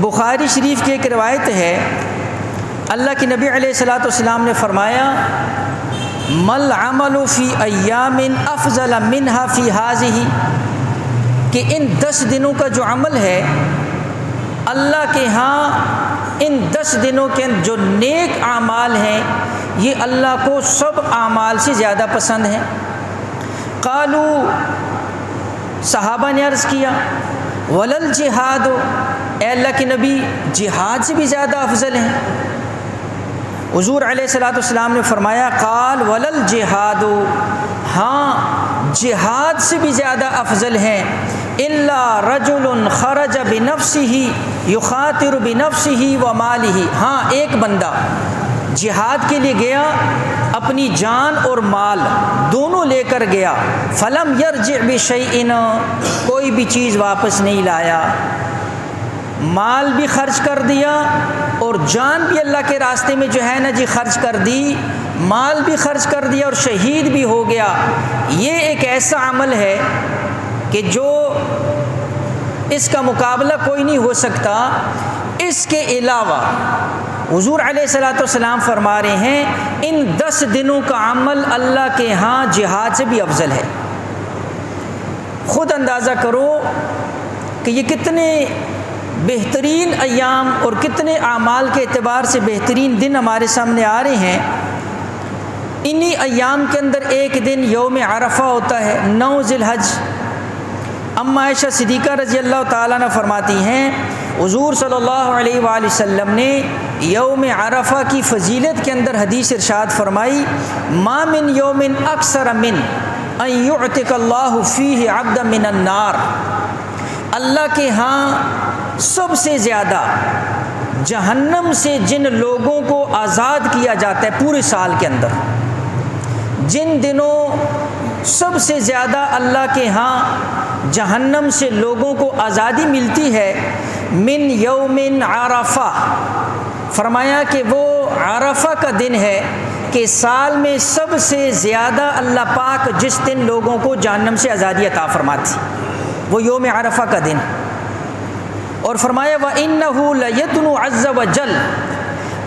بخاری شریف کی ایک روایت ہے، اللہ کے نبی علیہ الصلوۃ والسلام نے فرمایا مل عمل فی ایام افضل منها فی هذه، کہ ان 10 دنوں کا جو عمل ہے اللہ کے ہاں ان 10 دنوں کے جو نیک اعمال ہیں یہ اللہ کو سب اعمال سے زیادہ پسند ہیں۔ قالوا، صحابہ نے عرض کیا ولل جہاد، اے اللہ کے نبی جہاد سے بھی زیادہ افضل ہیں؟ حضور علیہ الصلوۃ والسلام نے فرمایا قال ولل جہاد، ہاں جہاد سے بھی زیادہ افضل ہیں، الا رجل خرج بنفسه یخاطر بنفسه وماله، ہاں ایک بندہ جہاد کے لیے گیا، اپنی جان اور مال دونوں لے کر گیا، فلم یرجع بشیء، کوئی بھی چیز واپس نہیں لایا، مال بھی خرچ کر دیا اور جان بھی اللہ کے راستے میں جو ہے نا جی خرچ کر دی، مال بھی خرچ کر دیا اور شہید بھی ہو گیا۔ یہ ایک ایسا عمل ہے کہ جو اس کا مقابلہ کوئی نہیں ہو سکتا۔ اس کے علاوہ حضور علیہ الصلوۃ والسلام فرما رہے ہیں ان 10 دنوں کا عمل اللہ کے ہاں جہاد سے بھی افضل ہے۔ خود اندازہ کرو کہ یہ کتنے بہترین ایام اور کتنے اعمال کے اعتبار سے بہترین دن ہمارے سامنے آ رہے ہیں۔ انہی ایام کے اندر ایک دن یوم عرفہ ہوتا ہے، 9 ذی الحج۔ اما عائشہ صدیقہ رضی اللہ تعالیٰ عنہ فرماتی ہیں حضور صلی اللہ علیہ وآلہ وسلم نے یوم عرفہ کی فضیلت کے اندر حدیث ارشاد فرمائی ما من یوم اکثر من ان یعتق اللہ فیہ عبدا من النار، اللہ کے ہاں سب سے زیادہ جہنم سے جن لوگوں کو آزاد کیا جاتا ہے پورے سال کے اندر، جن دنوں سب سے زیادہ اللہ کے ہاں جہنم سے لوگوں کو آزادی ملتی ہے، من یوم عرفہ، فرمایا کہ وہ عرفہ کا دن ہے کہ سال میں سب سے زیادہ اللہ پاک جس دن لوگوں کو جہنم سے آزادی عطا فرماتی، وہ یوم عرفہ کا دن۔ اور فرمایا وَإِنَّهُ لَيَدْنُ عَزَّ وَجَلَّ،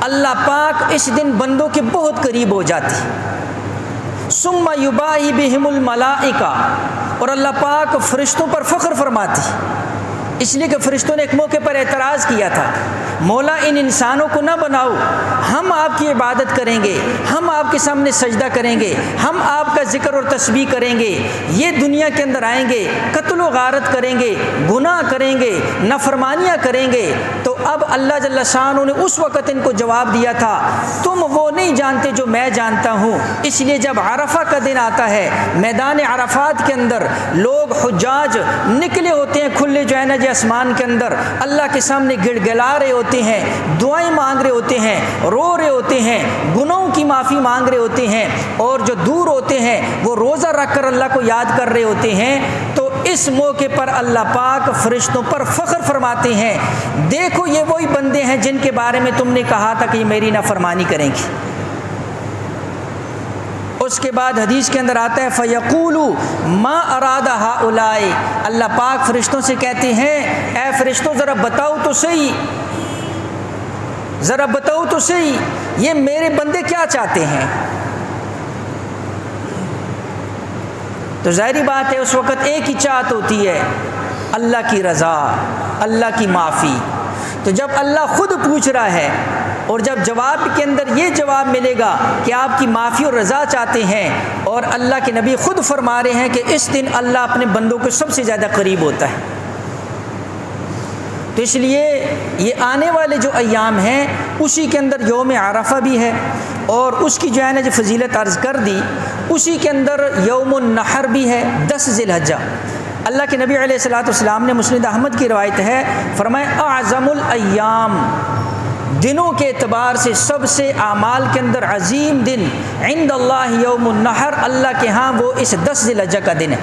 اللہ پاک اس دن بندوں کے بہت قریب ہو جاتی، ثُمَّ يُبَاهِي بِهِمُ الْمَلَائِكَةَ، اور اللہ پاک فرشتوں پر فخر فرماتی، اس لیے کہ فرشتوں نے ایک موقع پر اعتراض کیا تھا مولا ان انسانوں کو نہ بناؤ، ہم آپ کی عبادت کریں گے، ہم آپ کے سامنے سجدہ کریں گے، ہم آپ کا ذکر اور تسبیح کریں گے، یہ دنیا کے اندر آئیں گے قتل و غارت کریں گے، گناہ کریں گے، نافرمانیاں کریں گے۔ تو اب اللہ جل شانہ نے اس وقت ان کو جواب دیا تھا تم وہ نہیں جانتے جو میں جانتا ہوں۔ اس لیے جب عرفہ کا دن آتا ہے میدان عرفات کے اندر لوگ حجاج نکلے ہوتے ہیں کھلے جو ہے نا جی آسمان کے اندر، اللہ کے سامنے گڑ گڑا رہے ہوتے ہیں، دعائیں مانگ رہے ہوتے ہیں، رو رہے ہوتے ہیں، گناہوں کی معافی مانگ رہے ہوتے ہیں، اور جو دور ہوتے ہیں وہ روزہ رکھ کر اللہ کو یاد کر رہے ہوتے ہیں۔ تو اس موقع پر اللہ پاک فرشتوں پر فخر فرماتے ہیں دیکھو یہ وہی بندے ہیں جن کے بارے میں تم نے کہا تھا کہ یہ میری نافرمانی کریں گے۔ اس کے بعد حدیث کے اندر آتا ہے فَيَقُولُ مَا أَرَادَ هَؤُلَاءِ، اللہ پاک فرشتوں سے کہتے ہیں اے فرشتوں ذرا بتاؤ تو صحیح، ذرا بتاؤ تو صحیح یہ میرے بندے کیا چاہتے ہیں۔ تو ظاہری بات ہے اس وقت ایک ہی چاہت ہوتی ہے اللہ کی رضا، اللہ کی معافی۔ تو جب اللہ خود پوچھ رہا ہے اور جب جواب کے اندر یہ جواب ملے گا کہ آپ کی معافی اور رضا چاہتے ہیں، اور اللہ کے نبی خود فرما رہے ہیں کہ اس دن اللہ اپنے بندوں کے سب سے زیادہ قریب ہوتا ہے، تو اس لیے یہ آنے والے جو ایام ہیں اسی کے اندر یوم عرفہ بھی ہے، اور اس کی جو ہے نا جو فضیلت عرض کر دی، اسی کے اندر یوم النحر بھی ہے 10 ذی الحجہ۔ اللہ کے نبی علیہ الصلوۃ والسلام نے مسند احمد کی روایت ہے فرمایا اعظم الایام، دنوں کے اعتبار سے سب سے اعمال کے اندر عظیم دن عند اللہ یوم النحر، اللہ کے ہاں وہ اس 10 ذی الحجہ کا دن ہے،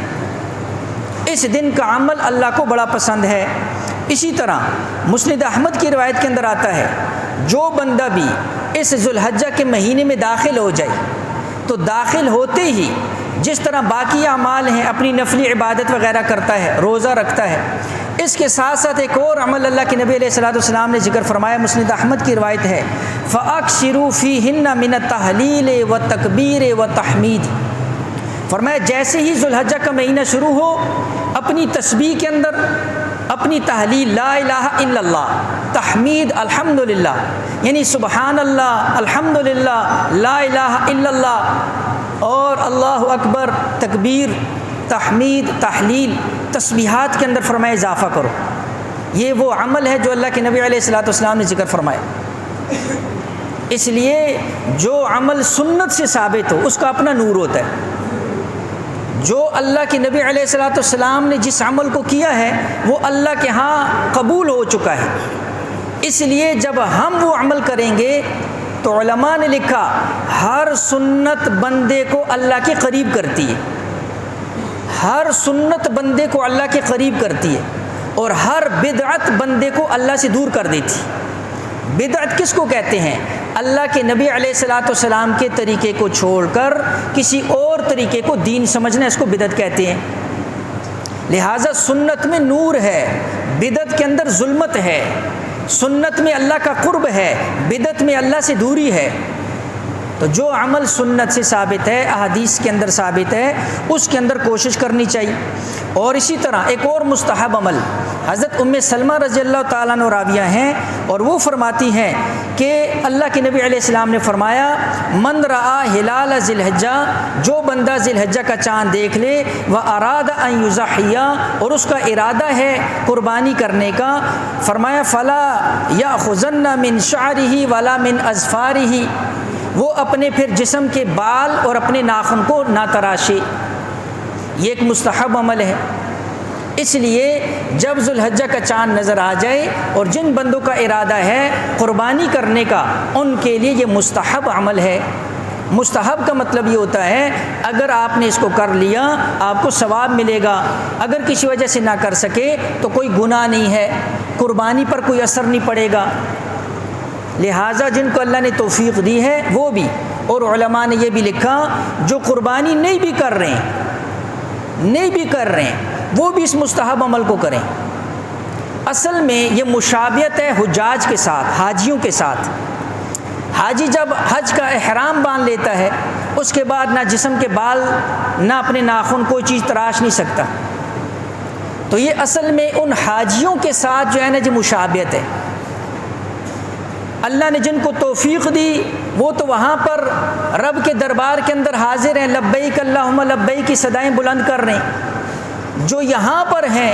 اس دن کا عمل اللہ کو بڑا پسند ہے۔ اسی طرح مسند احمد کی روایت کے اندر آتا ہے جو بندہ بھی اس ذو الحجہ کے مہینے میں داخل ہو جائے تو داخل ہوتے ہی جس طرح باقی اعمال ہیں، اپنی نفلی عبادت وغیرہ کرتا ہے، روزہ رکھتا ہے، اس کے ساتھ ساتھ ایک اور عمل اللہ کے نبی علیہ الصلوۃ والسلام نے ذکر فرمایا، مسند احمد کی روایت ہے، فَأَكْثِرُوا فِيهِنَّ مِنَ التَّهْلِيلِ وَالتَّكْبِيرِ وَالتَّحْمِيدِ۔ فرمایا جیسے ہی ذو الحجہ کا مہینہ شروع ہو، اپنی تسبیح کے اندر اپنی تحلیل لا الہ الا اللہ، تحمید الحمدللہ، یعنی سبحان اللہ، الحمدللہ، لا الہ الا اللہ اور اللہ اکبر، تکبیر، تحمید، تحلیل، تسبیحات کے اندر فرمایا اضافہ کرو۔ یہ وہ عمل ہے جو اللہ کے نبی علیہ الصلوۃ والسلام نے ذکر فرمایا۔ اس لیے جو عمل سنت سے ثابت ہو اس کا اپنا نور ہوتا ہے۔ جو اللہ کے نبی علیہ الصلوۃ والسلام نے جس عمل کو کیا ہے وہ اللہ کے ہاں قبول ہو چکا ہے۔ اس لیے جب ہم وہ عمل کریں گے تو علماء نے لکھا ہر سنت بندے کو اللہ کے قریب کرتی ہے، ہر سنت بندے کو اللہ کے قریب کرتی ہے، اور ہر بدعت بندے کو اللہ سے دور کر دیتی۔ بدعت کس کو کہتے ہیں؟ اللہ کے نبی علیہ الصلوۃ والسلام کے طریقے کو چھوڑ کر کسی اور طریقے کو دین سمجھنا، اس کو بدعت کہتے ہیں۔ لہٰذا سنت میں نور ہے، بدعت کے اندر ظلمت ہے۔ سنت میں اللہ کا قرب ہے، بدعت میں اللہ سے دوری ہے۔ تو جو عمل سنت سے ثابت ہے، احادیث کے اندر ثابت ہے، اس کے اندر کوشش کرنی چاہیے۔ اور اسی طرح ایک اور مستحب عمل، حضرت ام سلمہ رضی اللہ تعالیٰ عنہ راویہ ہیں، اور وہ فرماتی ہیں کہ اللہ کے نبی علیہ السلام نے فرمایا من رآ ہلال ذی الحجہ، جو بندہ ذی الحجہ کا چاند دیکھ لے، واراد ان یضحی، اور اس کا ارادہ ہے قربانی کرنے کا، فرمایا فلا یاخذن من شعرہ ولا من اظفارہ، وہ اپنے پھر جسم کے بال اور اپنے ناخن کو نہ تراشے۔ یہ ایک مستحب عمل ہے۔ اس لیے جب ذو الحجہ کا چاند نظر آ جائے اور جن بندوں کا ارادہ ہے قربانی کرنے کا، ان کے لیے یہ مستحب عمل ہے۔ مستحب کا مطلب یہ ہوتا ہے اگر آپ نے اس کو کر لیا آپ کو ثواب ملے گا، اگر کسی وجہ سے نہ کر سکے تو کوئی گناہ نہیں ہے، قربانی پر کوئی اثر نہیں پڑے گا۔ لہٰذا جن کو اللہ نے توفیق دی ہے وہ بھی، اور علماء نے یہ بھی لکھا جو قربانی نہیں بھی کر رہے ہیں وہ بھی اس مستحب عمل کو کریں۔ اصل میں یہ مشابہت ہے حجاج کے ساتھ، حاجیوں کے ساتھ۔ حاجی جب حج کا احرام باندھ لیتا ہے اس کے بعد نہ جسم کے بال نہ اپنے ناخن کوئی چیز تراش نہیں سکتا، تو یہ اصل میں ان حاجیوں کے ساتھ جو ہے نا جو مشابہت ہے۔ اللہ نے جن کو توفیق دی وہ تو وہاں پر رب کے دربار کے اندر حاضر ہیں، لبیک اللہم لبیک کی صدائیں بلند کر رہے ہیں۔ جو یہاں پر ہیں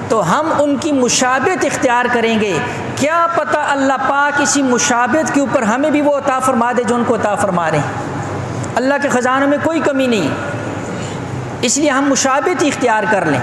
تو ہم ان کی مشابہت اختیار کریں گے، کیا پتہ اللہ پاک اسی مشابہت کے اوپر ہمیں بھی وہ عطا فرما دے جو ان کو عطا فرما رہے ہیں۔ اللہ کے خزانوں میں کوئی کمی نہیں، اس لیے ہم مشابہت اختیار کر لیں۔